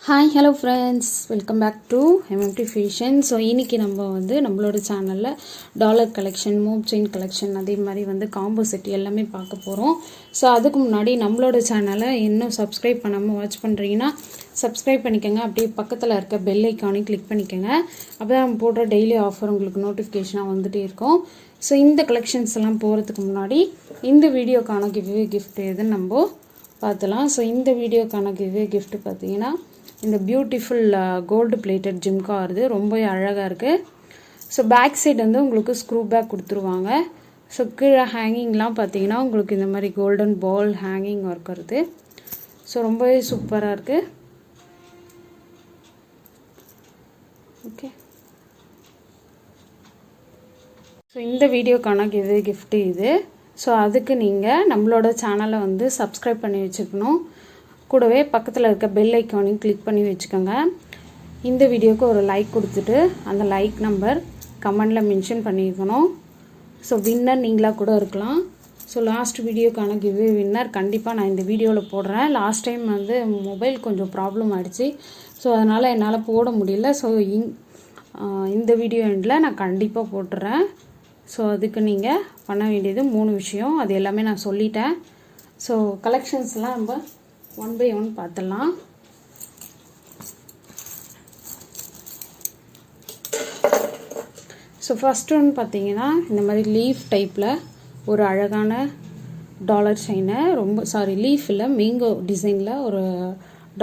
Hi, hello friends, welcome back to MMT Fashion. So இன்னைக்கு நம்ம வந்து நம்மளோட சேனல்ல dollar collection, move chain collection, அதே மாதிரி வந்து காம்போ செட் எல்லாமே பார்க்க போறோம். ஸோ அதுக்கு முன்னாடி நம்மளோட சேனலை இன்னும் சப்ஸ்கிரைப் பண்ணாமல் வாட்ச் பண்ணுறீங்கன்னா சப்ஸ்கிரைப் பண்ணிக்கோங்க. அப்படியே பக்கத்தில் இருக்க பெல் ஐக்கானையும் கிளிக் பண்ணிக்கோங்க. அப்போ தான் நம்ம போடுற டெய்லி ஆஃபர் உங்களுக்கு நோட்டிஃபிகேஷனாக வந்துகிட்டே இருக்கும். ஸோ இந்த கலெக்ஷன்ஸ் எல்லாம் போகிறதுக்கு முன்னாடி இந்த வீடியோக்கான கிவ்வே கிஃப்ட் எதுன்னு நம்ம பார்த்துலாம். ஸோ இந்த வீடியோக்கான கிவ்வே கிஃப்ட் பார்த்தீங்கன்னா இந்த பியூட்டிஃபுல் கோல்டு பிளேட்டட் ஜிம்கா வருது, ரொம்ப அழகாக இருக்குது. ஸோ பேக் சைடு வந்து உங்களுக்கு ஸ்க்ரூ பேக் கொடுத்துருவாங்க. ஸோ கீழே ஹேங்கிங்லாம் பார்த்தீங்கன்னா உங்களுக்கு இந்த மாதிரி கோல்டன் பால் ஹேங்கிங் ஒர்க் வருது. ஸோ ரொம்பவே சூப்பராக இருக்குது. ஓகே, ஸோ இந்த வீடியோக்கான கிவ்வே கிஃப்ட் இது. ஸோ அதுக்கு நீங்கள் நம்மளோட சேனலை வந்து சப்ஸ்கிரைப் பண்ணி வச்சுக்கணும். கூடவே பக்கத்தில் இருக்க பெல் ஐக்கானையும் கிளிக் பண்ணி வச்சுக்கோங்க. இந்த வீடியோவுக்கு ஒரு லைக் கொடுத்துட்டு அந்த லைக் நம்பர் கமெண்டில் மென்ஷன் பண்ணியிருக்கணும். ஸோ வின்னர் நீங்களாக கூட இருக்கலாம். ஸோ லாஸ்ட் வீடியோக்கான கிவ்வே வின்னர் கண்டிப்பாக நான் இந்த வீடியோவில் போடுறேன். லாஸ்ட் டைம் வந்து மொபைல் கொஞ்சம் ப்ராப்ளம் ஆகிடுச்சு. ஸோ அதனால் என்னால் போட முடியல. ஸோ இந்த வீடியோ எண்டில் நான் கண்டிப்பாக போட்டுறேன். ஸோ அதுக்கு நீங்கள் பண்ண வேண்டியது 3 விஷயம், அது எல்லாமே நான் சொல்லிட்டேன். ஸோ கலெக்ஷன்ஸ்லாம் நம்ம ஒன் பை ஒன் பார்த்துடலாம். ஸோ ஃபஸ்ட் ஒன் பார்த்தீங்கன்னா இந்த மாதிரி லீஃப் டைப்பில் ஒரு அழகான டாலர் செயினை, லீஃப் இல்லை, மேங்கோ டிசைனில் ஒரு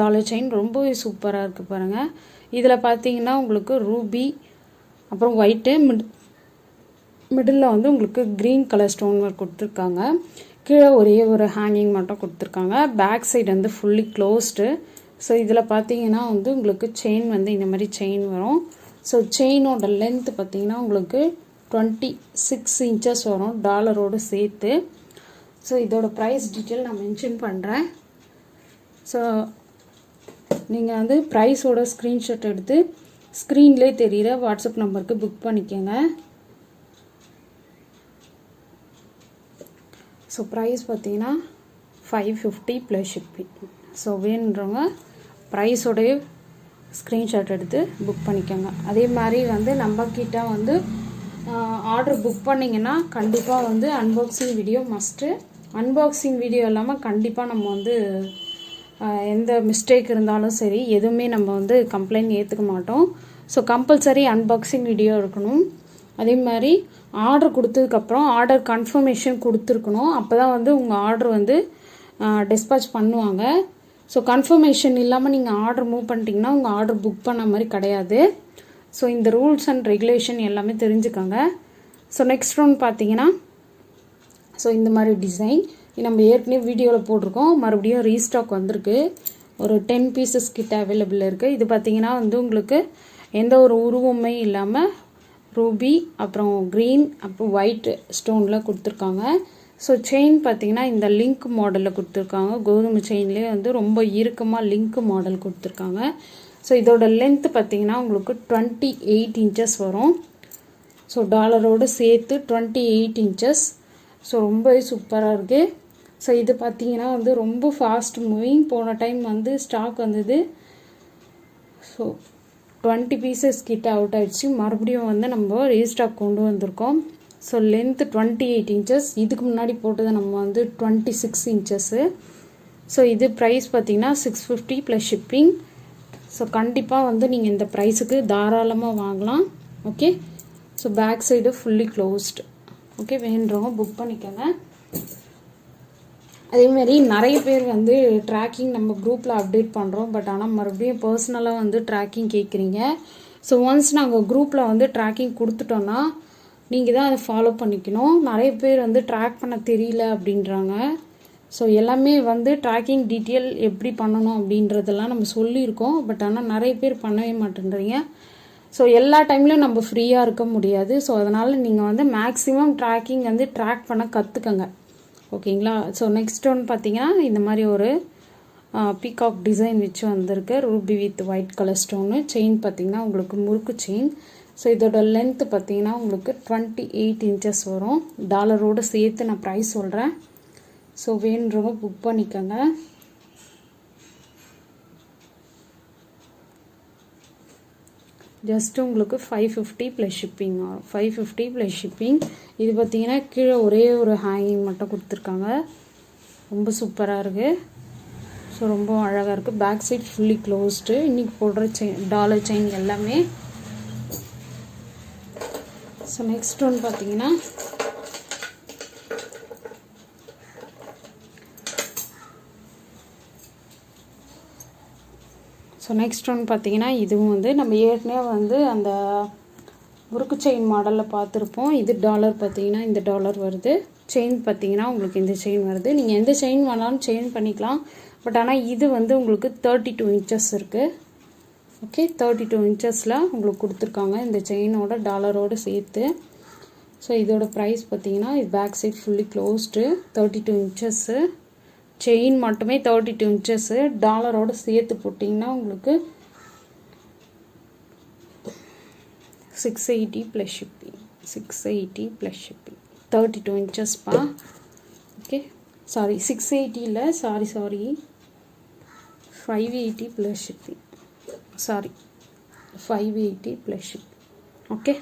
டாலர் செயின் ரொம்பவே சூப்பராக இருக்குது பாருங்கள். இதில் பார்த்தீங்கன்னா உங்களுக்கு ரூபி, அப்புறம் ஒயிட்டு, மிடில் வந்து உங்களுக்கு க்ரீன் கலர் ஸ்டோன் ஒர்க் கொடுத்துருக்காங்க. கீழே ஒரே ஒரு ஹேங்கிங் மட்டும் கொடுத்துருக்காங்க. பேக் சைடு வந்து ஃபுல்லி க்ளோஸ்டு. ஸோ இதில் பார்த்தீங்கன்னா வந்து உங்களுக்கு செயின் வந்து இந்த மாதிரி செயின் வரும். ஸோ செயினோட லென்த் பார்த்தீங்கன்னா உங்களுக்கு 26 இன்ச்சஸ் வரும் டாலரோடு சேர்த்து. ஸோ இதோட ப்ரைஸ் டீட்டெயில் நான் மென்ஷன் பண்ணுறேன். ஸோ நீங்கள் வந்து ப்ரைஸோட ஸ்க்ரீன்ஷாட் எடுத்து ஸ்க்ரீன்லேயே தெரிகிற வாட்ஸ்அப் நம்பருக்கு புக் பண்ணிக்கோங்க. ஸோ ப்ரைஸ் பார்த்தீங்கன்னா 550 ப்ளஸ் ஷிப்பிங். ஸோ வேணுன்றவங்க ப்ரைஸோடைய ஸ்க்ரீன்ஷாட் எடுத்து புக் பண்ணிக்கோங்க. அதே மாதிரி வந்து நம்மக்கிட்ட வந்து ஆர்டர் புக் பண்ணிங்கன்னா கண்டிப்பாக வந்து unboxing video must. Unboxing video இல்லாமல் கண்டிப்பாக நம்ம வந்து எந்த மிஸ்டேக் இருந்தாலும் சரி எதுவுமே நம்ம வந்து கம்ப்ளைண்ட் ஏற்றுக்க மாட்டோம். ஸோ கம்பல்சரி அன்பாக்சிங் வீடியோ இருக்கணும். அதே மாதிரி ஆர்டர் கொடுத்ததுக்கப்புறம் ஆர்டர் கன்ஃபர்மேஷன் கொடுத்துருக்கணும். அப்போ தான் வந்து உங்கள் ஆர்டர் வந்து டிஸ்பேச் பண்ணுவாங்க. ஸோ கன்ஃபர்மேஷன் இல்லாமல் நீங்கள் ஆர்டர் மூவ் பண்ணிட்டீங்கன்னா உங்கள் ஆர்டர் புக் பண்ண மாதிரி கிடையாது. ஸோ இந்த ரூல்ஸ் அண்ட் ரெகுலேஷன் எல்லாமே தெரிஞ்சுக்கோங்க. ஸோ நெக்ஸ்ட் ஒன் பார்த்தீங்கன்னா ஸோ இந்த மாதிரி டிசைன் நம்ம ஏற்கனவே வீடியோவில் போட்டிருக்கோம், மறுபடியும் ரீஸ்டாக் வந்திருக்கு. ஒரு 10 பீசஸ் கிட்ட அவைலபிள் இருக்குது. இது பார்த்தீங்கன்னா வந்து உங்களுக்கு எந்த ஒரு உருவமே இல்லாமல் ரூபி, அப்புறம் க்ரீன், அப்புறம் ஒயிட் ஸ்டோனில் கொடுத்துருக்காங்க. ஸோ செயின் பார்த்தீங்கன்னா இந்த லிங்க் மாடலில் கொடுத்துருக்காங்க. கோதுமை செயின்லேயே வந்து ரொம்ப இறுக்கமாக லிங்க் மாடல் கொடுத்துருக்காங்க. ஸோ இதோட லென்த் பார்த்தீங்கன்னா உங்களுக்கு 28 இன்ச்சஸ் வரும். ஸோ டாலரோடு சேர்த்து 28 இன்ச்சஸ். ஸோ ரொம்பவே சூப்பராக இருக்குது. ஸோ இது பார்த்தீங்கன்னா வந்து ரொம்ப ஃபாஸ்ட் மூவிங். போன டைம் வந்து ஸ்டாக் வந்தது. ஸோ 20 பீசஸ் கிட்ட அவுட் ஆகிடுச்சு. மறுபடியும் வந்து நம்ம ரீஸ்டாக் கொண்டு வந்திருக்கோம். So length 28 inches. இதுக்கு முன்னாடி போட்டது நம்ம வந்து 26 இன்ச்சஸ்ஸு. ஸோ இது ப்ரைஸ் பார்த்தீங்கன்னா 650 ப்ளஸ் ஷிப்பிங். ஸோ கண்டிப்பாக வந்து நீங்கள் இந்த ப்ரைஸுக்கு தாராளமாக வாங்கலாம். Okay, so back side fully closed. Okay, வேண்டுறவங்க புக் பண்ணிக்கோங்க. அதேமாரி நிறைய பேர் வந்து ட்ராக்கிங் நம்ம குரூப்பில் அப்டேட் பண்ணுறோம், பட் ஆனால் மறுபடியும் பர்சனலாக வந்து ட்ராக்கிங் கேட்குறீங்க. ஸோ ஒன்ஸ் நாங்கள் குரூப்பில் வந்து ட்ராக்கிங் கொடுத்துட்டோன்னா நீங்கள் தான் அதை ஃபாலோ பண்ணிக்கணும். நிறைய பேர் வந்து ட்ராக் பண்ண தெரியல அப்படின்றாங்க. ஸோ எல்லாமே வந்து ட்ராக்கிங் டீட்டெயில் எப்படி பண்ணணும் அப்படின்றதெல்லாம் நம்ம சொல்லியிருக்கோம், பட் ஆனால் நிறைய பேர் பண்ணவே மாட்டேன்றீங்க. ஸோ எல்லா டைம்லையும் நம்ம ஃப்ரீயாக இருக்க முடியாது. ஸோ அதனால் நீங்கள் வந்து மேக்ஸிமம் ட்ராக்கிங் வந்து ட்ராக் பண்ண கற்றுக்கங்க. ஓகேங்களா. ஸோ நெக்ஸ்ட் ஒன் பார்த்தீங்கன்னா இந்த மாதிரி ஒரு பீகாக் டிசைன் வச்சு வந்திருக்கு. Ruby with white colour stone. Chain பார்த்தீங்கன்னா உங்களுக்கு முறுக்கு செயின். ஸோ இதோட லென்த்து பார்த்தீங்கன்னா உங்களுக்கு 28 இன்ச்சஸ் வரும். டாலரோடு சேர்த்து நான் ப்ரைஸ் சொல்கிறேன். ஸோ வேணுன்றவங்க புக் பண்ணிக்கோங்க. ஜஸ்ட் உங்களுக்கு 550 ப்ளஸ் ஷிப்பிங் வரும். 550 ப்ளஸ் ஷிப்பிங். இது பார்த்தீங்கன்னா கீழே ஒரே ஒரு ஹேங்கிங் மட்டும் கொடுத்துருக்காங்க. ரொம்ப சூப்பராக இருக்குது. ஸோ ரொம்ப அழகாக இருக்குது. Back side fully closed. இன்றைக்கி போடுற செயின் டாலர் செயின் எல்லாமே. ஸோ நெக்ஸ்ட் ஒன் பார்த்தீங்கன்னா இதுவும் வந்து நம்ம ஏற்கனவே வந்து அந்த முறுக்கு செயின் மாடலில் பார்த்துருப்போம். இது டாலர் பார்த்தீங்கன்னா இந்த டாலர் வருது. செயின் பார்த்தீங்கன்னா உங்களுக்கு இந்த செயின் வருது. நீங்கள் எந்த செயின் வேணாலும் செயின் பண்ணிக்கலாம். பட் ஆனால் இது வந்து உங்களுக்கு 32 இன்ச்சஸ் இருக்குது. ஓகே, 32 இன்ச்சஸில் உங்களுக்கு கொடுத்துருக்காங்க இந்த செயினோட டாலரோடு சேர்த்து. ஸோ இதோட ப்ரைஸ் பார்த்தீங்கன்னா இது back side fully closed. 32 inches chain மட்டுமே 32 இன்ச்சஸ்ஸு. டாலரோடு சேர்த்து போட்டிங்கன்னா உங்களுக்கு 680 ப்ளஸ் ஷிப்பிங். 680 plus shipping. 32 இன்ச்சஸ்ப்பா. ஓகே, சாரி 680 இல்லை, sorry 580 plus shipping. Sorry 580 plus shipping. Okay.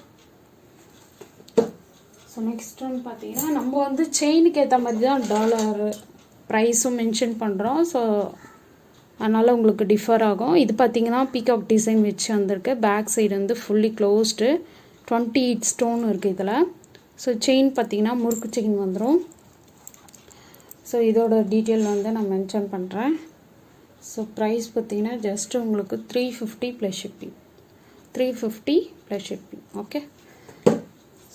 So next ஒன்று பார்த்தீங்கன்னா நம்ம வந்து செயினுக்கு ஏற்ற மாதிரி தான் டாலர் ப்ரைஸும் மென்ஷன் பண்ணுறோம். ஸோ அதனால் உங்களுக்கு டிஃபர் ஆகும். இது பார்த்தீங்கன்னா பீகாக் டிசைன் வச்சு வந்திருக்கு. பேக் சைடு வந்து ஃபுல்லி க்ளோஸ்டு. 28 ஸ்டோன் இருக்குது இதில். ஸோ செயின் பார்த்தீங்கன்னா முறுக்கு செயின் வந்துடும். ஸோ இதோட டீட்டெயில் வந்து நான் மென்ஷன் பண்ணுறேன். ஸோ ப்ரைஸ் பார்த்தீங்கன்னா ஜஸ்ட் உங்களுக்கு 350 plus shipping. 350 plus shipping. Okay.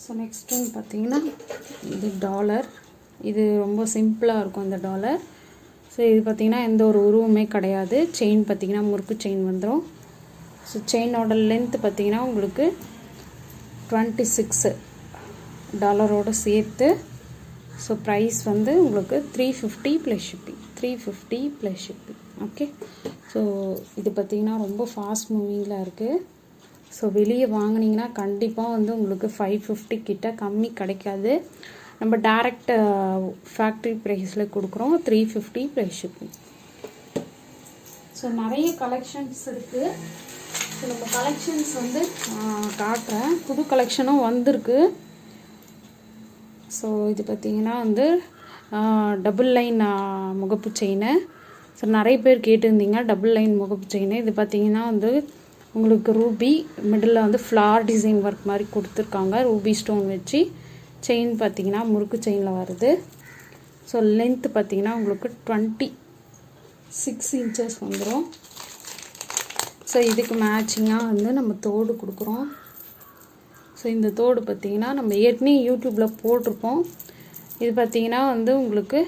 So next ஒன்று பார்த்தீங்கன்னா இது டாலர். இது ரொம்ப சிம்பிளாக இருக்கும் இந்த டாலர். ஸோ இது பார்த்திங்கன்னா எந்த ஒரு உருவமே கிடையாது. செயின் பார்த்திங்கன்னா முறுக்கு செயின் வந்துடும். ஸோ செயினோட லென்த்து பார்த்திங்கன்னா உங்களுக்கு 26 டாலரோடு சேர்த்து. ஸோ ப்ரைஸ் வந்து உங்களுக்கு 350 plus shipping. 350 plus shipping. Okay. So இது பார்த்திங்கன்னா ரொம்ப ஃபாஸ்ட் மூவிங்கில் இருக்குது. ஸோ வெளியே வாங்கினீங்கன்னா கண்டிப்பாக வந்து உங்களுக்கு 550 கிட்ட கம்மி கிடைக்காது. நம்ம டைரக்ட் ஃபேக்ட்ரி ப்ரைஸில் கொடுக்குறோம். 350 ப்ரைஸ் ஷிப்பிங். ஸோ நிறைய கலெக்ஷன்ஸ் இருக்குது. ஸோ நம்ம கலெக்ஷன்ஸ் வந்து காட்டுறேன். புது கலெக்ஷனும் வந்திருக்கு. ஸோ இது பார்த்திங்கன்னா வந்து டபுள் லைன் முகப்பு செயின். ஸோ நிறைய பேர் கேட்டிருந்தீங்க டபுள் லைன் முகப்பு செயின். இது பார்த்திங்கன்னா வந்து உங்களுக்கு ரூபி மிடில் வந்து ஃப்ளார் டிசைன் ஒர்க் மாதிரி கொடுத்துருக்காங்க. ரூபி ஸ்டோன் வச்சு செயின் பார்த்தீங்கன்னா முறுக்கு செயினில் வருது. ஸோ லென்த்து பார்த்தீங்கன்னா உங்களுக்கு 26 இன்ச்சஸ் வந்துடும். ஸோ இதுக்கு மேட்சிங்காக வந்து நம்ம தோடு கொடுக்குறோம். ஸோ இந்த தோடு பார்த்தீங்கன்னா நம்ம ஏற்கனவே யூடியூப்பில் போட்டிருப்போம். இது பார்த்தீங்கன்னா வந்து உங்களுக்கு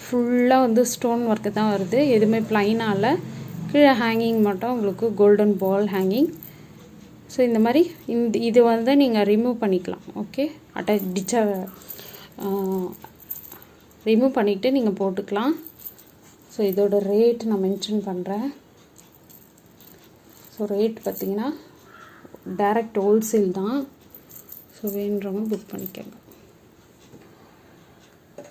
ஃபுல்லாக வந்து ஸ்டோன் ஒர்க்கு தான் வருது. எதுவுமே ப்ளைனாக இல்லை. கீழே ஹேங்கிங் மட்டும் உங்களுக்கு கோல்டன் பால் ஹேங்கிங். ஸோ இந்த மாதிரி இது வந்து நீங்கள் ரிமூவ் பண்ணிக்கலாம். ஓகே, டிச்சை ரிமூவ் பண்ணிவிட்டு நீங்கள் போட்டுக்கலாம். ஸோ இதோட ரேட் நான் மென்ஷன் பண்ணுறேன். ஸோ ரேட் பார்த்திங்கன்னா டைரக்ட் ஹோல்சேல் தான். ஸோ வேணுறவங்க புக் பண்ணிக்கோங்க.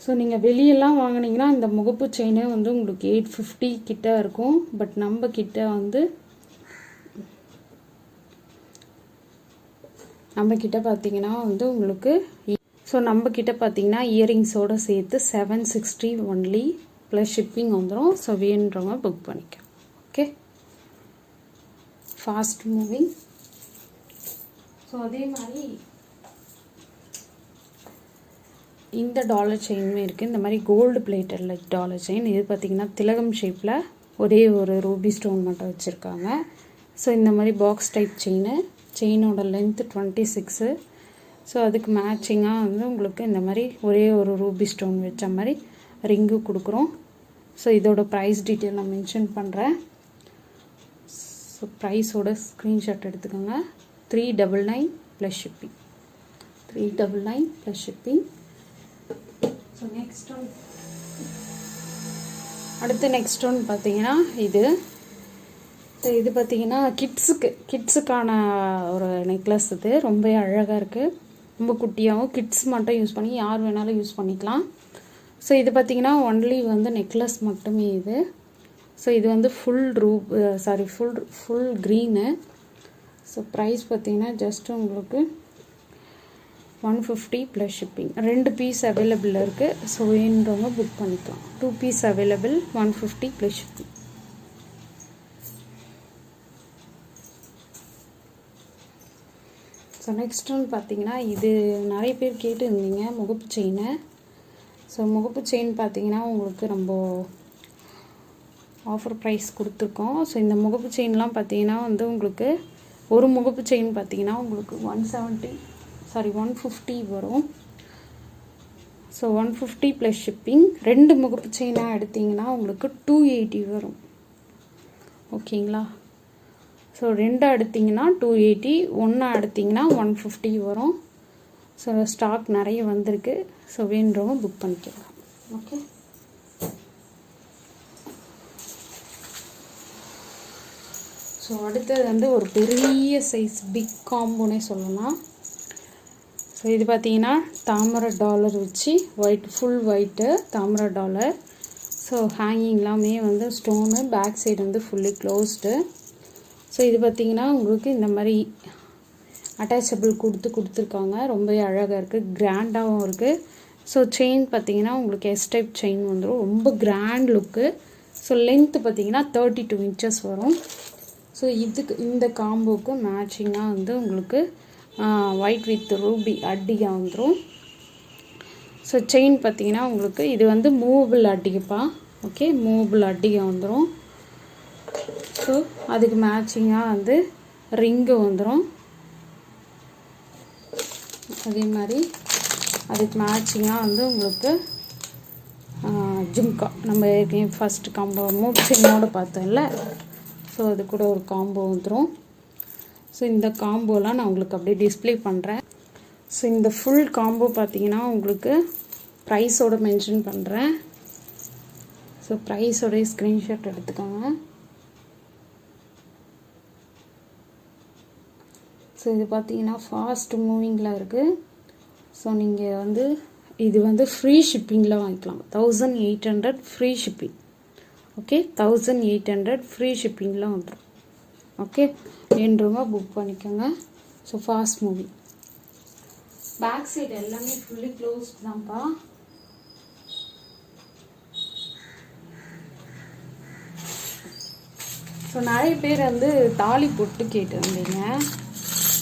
ஸோ நீங்கள் வெளியெல்லாம் வாங்கினீங்கன்னா இந்த முகப்பு செயினே வந்து உங்களுக்கு 850 கிட்ட இருக்கும். பட் நம்ம கிட்ட வந்து பார்த்தீங்கன்னா வந்து உங்களுக்கு பார்த்தீங்கன்னா இயரிங்ஸோடு சேர்த்து 760 ஒன்லி ப்ளஸ் ஷிப்பிங் வந்துடும். ஸோ வேணுன்றவங்க புக் பண்ணிக்க. Okay, fast moving. ஸோ அதே மாதிரி இந்த டாலர் செயினுமே இருக்குது. இந்த மாதிரி கோல்டு பிளேட்டரில் டாலர் செயின். இது பார்த்திங்கன்னா திலகம் ஷேப்பில் ஒரே ஒரு ரூபி ஸ்டோன் மட்டும் வச்சுருக்காங்க. ஸோ இந்த மாதிரி பாக்ஸ் டைப் செயினோட லென்த்து 26. ஸோ அதுக்கு மேட்சிங்காக வந்து உங்களுக்கு இந்த மாதிரி ஒரே ஒரு ரூபி ஸ்டோன் வச்ச மாதிரி ரிங்கு கொடுக்குறோம். ஸோ இதோட ப்ரைஸ் டீட்டெயில் நான் மென்ஷன் பண்ணுறேன். ஸோ ப்ரைஸோட ஸ்க்ரீன்ஷாட் எடுத்துக்கோங்க. 399 plus shipping. 399 plus shipping. So next one பார்த்தீங்கன்னா இது பார்த்தீங்கன்னா கிட்ஸுக்கான ஒரு நெக்லஸ். இது ரொம்ப அழகாக இருக்குது. ரொம்ப குட்டியாகவும் கிட்ஸ் மட்டும் யூஸ் பண்ணி யார் வேணாலும் யூஸ் பண்ணிக்கலாம். ஸோ இது பார்த்திங்கன்னா ஒன்லி வந்து நெக்லஸ் மட்டுமே இது. ஸோ இது வந்து ஃபுல் க்ரீனு. ஸோ ப்ரைஸ் பார்த்தீங்கன்னா ஜஸ்ட் உங்களுக்கு 150 ப்ளஸ் ஷிப்பிங். 2 பீஸ் அவைலபிள் இருக்குது. ஸோ வேணுன்றவங்க புக் பண்ணிக்கலாம். 2 piece available, 150 plus shipping. So next ஒன்று பார்த்தீங்கன்னா இது நிறைய பேர் கேட்டுருந்தீங்க முகப்பு செயினை. ஸோ முகப்பு செயின் பார்த்தீங்கன்னா உங்களுக்கு நம்ம ஆஃபர் ப்ரைஸ் கொடுத்துருக்கோம். ஸோ இந்த முகப்பு செயின்லாம் பார்த்தீங்கன்னா வந்து உங்களுக்கு ஒரு முகப்பு செயின் பார்த்தீங்கன்னா உங்களுக்கு 150 வரும். So 150 plus shipping. 2 முகப்பு செயினாக எடுத்திங்கன்னா உங்களுக்கு 280 வரும். ஓகேங்களா? ஸோ 2 எடுத்திங்கன்னா 280, 1 எடுத்திங்கன்னா 150 வரும். ஸோ ஸ்டாக் நிறைய வந்திருக்கு. ஸோ வேணுறவங்க புக் பண்ணிக்கலாம். ஓகே. ஸோ அடுத்தது வந்து ஒரு பெரிய சைஸ் பிக் காம்போனே சொல்லலாம். ஸோ இது பார்த்தீங்கன்னா தாமரை டாலர் வச்சு ஃபுல் ஒயிட்டு தாமரை டாலர். ஸோ ஹேங்கிங்லாமே வந்து ஸ்டோனு, பேக் சைடு வந்து ஃபுல்லி க்ளோஸ்டு. ஸோ இது பார்த்தீங்கன்னா உங்களுக்கு இந்த மாதிரி அட்டாச்சபிள் கொடுத்துருக்காங்க. ரொம்பவே அழகாக இருக்குது, கிராண்டாகவும் இருக்குது. ஸோ செயின் பார்த்தீங்கன்னா உங்களுக்கு எஸ் டைப் செயின் வந்துடும். ரொம்ப கிராண்ட் லுக்கு. ஸோ லென்த்து பார்த்தீங்கன்னா 32 இன்ச்சஸ் வரும். ஸோ இந்த காம்போவுக்கு மேட்சிங்காக வந்து உங்களுக்கு ஒயிட் வித் ரூபி அட்டிகை வந்துடும். ஸோ செயின் பார்த்தீங்கன்னா உங்களுக்கு இது வந்து மூவபிள் அட்டிகைப்பா. ஓகே, மூவபிள் அட்டிகை வந்துடும். ஸோ அதுக்கு மேட்சிங்காக வந்து ரிங்கு வந்துடும். அதே மாதிரி அதுக்கு மேட்சிங்காக வந்து உங்களுக்கு ஜும்கா நம்ம ஏற்கனவே ஃபஸ்ட்டு காம்போ மூட் செயினோடு பார்த்தோம்ல. ஸோ அது கூட ஒரு காம்போ வந்துடும். ஸோ இந்த காம்போலாம் நான் உங்களுக்கு அப்படியே டிஸ்பிளே பண்ணுறேன். ஸோ இந்த ஃபுல் காம்போ பார்த்தீங்கன்னா உங்களுக்கு ப்ரைஸோடு மென்ஷன் பண்ணுறேன். ஸோ ப்ரைஸோடைய ஸ்க்ரீன்ஷாட் எடுத்துக்கோங்க. ஸோ இது பார்த்தீங்கன்னா ஃபாஸ்ட் மூவிங்கில் இருக்குது. ஸோ நீங்கள் வந்து இது வந்து ஃப்ரீ ஷிப்பிங்கில் வாங்கிக்கலாம். 1800 ஃப்ரீ ஷிப்பிங். ஓகே, 1800 ஃப்ரீ ஷிப்பிங்கில் வந்துடும். ஓகே, வேணுறவங்க புக் பண்ணிக்கோங்க. So fast moving. Back side எல்லாமே ஃபுல்லி க்ளோஸ்ட் தான்ப்பா. ஸோ நிறைய பேர் வந்து தாலி போட்டு கேட்டு வந்தீங்க.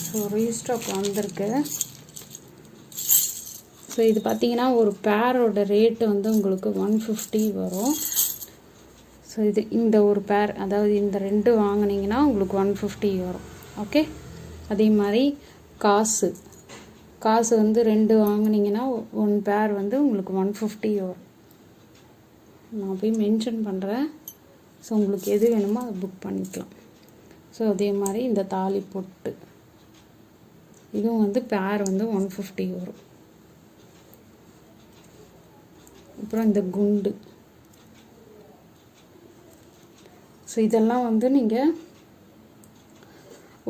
ஸோ ரீஸ்டாக் வந்திருக்கு. ஸோ இது பார்த்தீங்கன்னா ஒரு பேரோட ரேட்டு வந்து உங்களுக்கு 150 வரும். ஸோ இது இந்த ஒரு பேர், அதாவது இந்த 2 வாங்கினீங்கன்னா உங்களுக்கு 150 வரும். ஓகே. அதே மாதிரி காசு வந்து 2 வாங்கினீங்கன்னா 1 பேர் வந்து உங்களுக்கு 150 வரும். நான் போய் மென்ஷன் பண்ணுறேன். ஸோ உங்களுக்கு எது வேணுமோ அதை புக் பண்ணிக்கலாம். ஸோ அதே மாதிரி இந்த தாலி பொட்டு இதுவும் வந்து பேர் வந்து 150 வரும். அப்புறம் இந்த குண்டு. ஸோ இதெல்லாம் வந்து நீங்கள்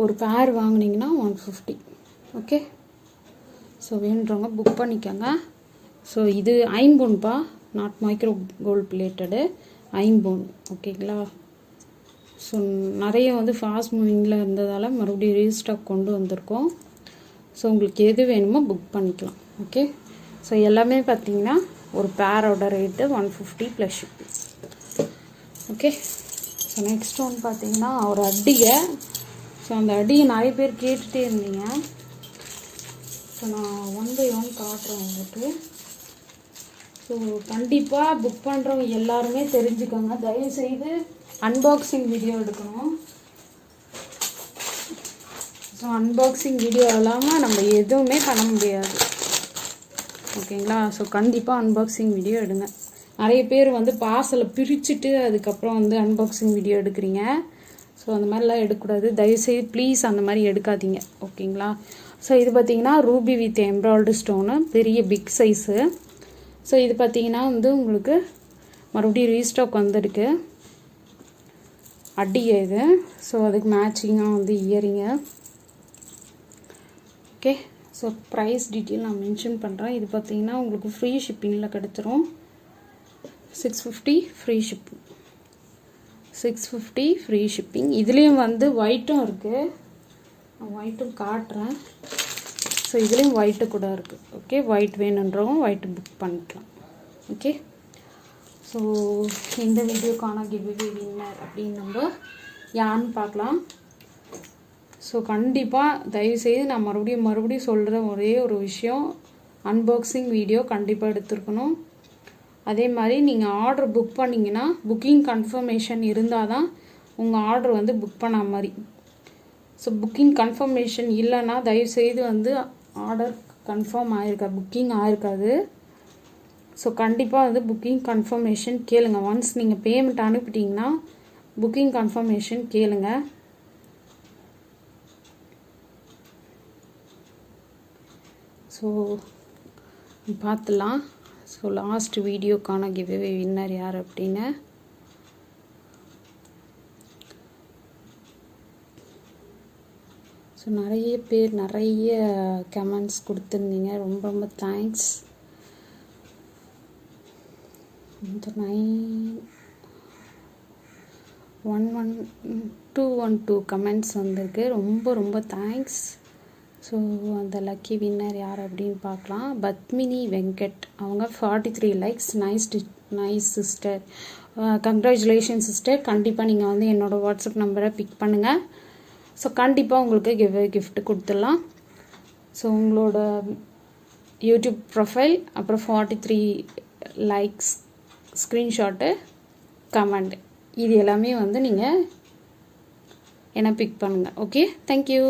ஒரு பேர் வாங்கினீங்கன்னா 150. ஓகே. ஸோ வேணுன்றவங்க புக் பண்ணிக்கோங்க. ஸோ இது ஐம்பொன்பா, நாட் மைக்ரோ கோல்ட் பிளேட்டடு, ஐம்பொன். ஓகேங்களா? ஸோ நிறைய வந்து ஃபாஸ்ட் மூவிங்கில் இருந்ததால் மறுபடியும் ரீஸ்டாக் கொண்டு வந்திருக்கோம். ஸோ உங்களுக்கு எது வேணுமோ புக் பண்ணிக்கலாம். ஓகே. ஸோ எல்லாமே பார்த்தீங்கன்னா ஒரு பேரோட rate 150 plus shipping. Okay. So next ஒன்று பார்த்தீங்கன்னா ஒரு அட்டிகை. ஸோ அந்த அடியை நிறைய பேர் கேட்டுகிட்டே இருந்தீங்க. ஸோ நான் 1 by 1 காட்டுறேன் உங்களுக்கு. ஸோ கண்டிப்பாக புக் பண்ணுறவங்க எல்லாருமே தெரிஞ்சுக்கோங்க. தயவுசெய்து அன்பாக்சிங் வீடியோ எடுக்கணும். ஸோ அன்பாக்சிங் வீடியோ இல்லாமல் நம்ம எதுவுமே பண்ண முடியாது. ஓகேங்களா? ஸோ கண்டிப்பாக அன்பாக்சிங் வீடியோ எடுங்க. நிறைய பேர் வந்து பார்சலை பிரிச்சுட்டு அதுக்கப்புறம் வந்து அன்பாக்சிங் வீடியோ எடுக்கிறீங்க. ஸோ அந்த மாதிரிலாம் எடுக்கக்கூடாது. தயவுசெய்து ப்ளீஸ் அந்த மாதிரி எடுக்காதீங்க. ஓகேங்களா? ஸோ இது பார்த்தீங்கன்னா ரூபி வித் எம்ப்ராய்டு ஸ்டோனு, பெரிய பிக் சைஸு. ஸோ இது பார்த்தீங்கன்னா வந்து உங்களுக்கு மறுபடியும் ரீஸ்டாக் வந்திருக்கு அட்டிகை இது. ஸோ அதுக்கு மேட்சிங்காக வந்து earring. Okay. So price detail நான் மென்ஷன் பண்ணுறேன். இது பார்த்தீங்கன்னா உங்களுக்கு ஃப்ரீ ஷிப்பிங்கில் கிடச்சிரும். 650 ஃப்ரீ ஷிப்பிங். 650 free shipping. இதுலேயும் வந்து ஒயிட்டும் இருக்குது. ஒயிட்டும் காட்டுறேன். ஸோ இதுலேயும் ஒயிட்டு கூட இருக்குது. ஓகே, ஒயிட் வேணுன்றவங்க ஒயிட்டு புக் பண்ணிக்கலாம். ஓகே, ஸோ இந்த வீடியோக்கான கிவ்அவே வின்னர் அப்படின்னு நம்ம யாருன்னு பார்க்கலாம். ஸோ கண்டிப்பாக தயவுசெய்து நான் மறுபடியும் சொல்கிற ஒரே ஒரு விஷயம், அன்பாக்சிங் வீடியோ கண்டிப்பாக எடுத்துருக்கணும். அதே மாதிரி நீங்கள் ஆர்டர் புக் பண்ணிங்கன்னா புக்கிங் கன்ஃபர்மேஷன் இருந்தால் தான் உங்கள் ஆர்டர் வந்து புக் பண்ண மாதிரி. ஸோ புக்கிங் கன்ஃபர்மேஷன் இல்லைன்னா தயவுசெய்து வந்து ஆர்டர் கன்ஃபார்ம் புக்கிங் ஆகிருக்காது. ஸோ கண்டிப்பாக வந்து புக்கிங் கன்ஃபர்மேஷன் கேளுங்க. ஒன்ஸ் நீங்கள் பேமெண்ட் அனுப்பிட்டிங்கன்னா புக்கிங் கன்ஃபர்மேஷன் கேளுங்க. ஸோ பார்த்துலாம். ஸோ லாஸ்ட் வீடியோக்கான கிவ்அவே வின்னர் யார் அப்படின்னு ஸோ நிறைய பேர் நிறைய கமெண்ட்ஸ் கொடுத்துருந்தீங்க. ரொம்ப ரொம்ப தேங்க்ஸ். 212 கமெண்ட்ஸ் வந்திருக்கு. ரொம்ப ரொம்ப தேங்க்ஸ். ஸோ அந்த லக்கி வின்னர் யார் அப்படின்னு பார்க்கலாம். பத்மினி வெங்கட், அவங்க 43 likes. Nice sister, congratulation sister. கண்டிப்பாக நீங்கள் வந்து என்னோடய வாட்ஸ்அப் நம்பரை பிக் பண்ணுங்கள். ஸோ கண்டிப்பாக உங்களுக்கு கிஃப்ட் கொடுத்துடலாம். ஸோ உங்களோட யூடியூப் ப்ரொஃபைல், அப்புறம் 43 லைக்ஸ், ஸ்க்ரீன்ஷாட்டு, கமெண்ட், இது எல்லாமே வந்து நீங்கள் என்ன பிக் பண்ணுங்கள். Okay, thank you.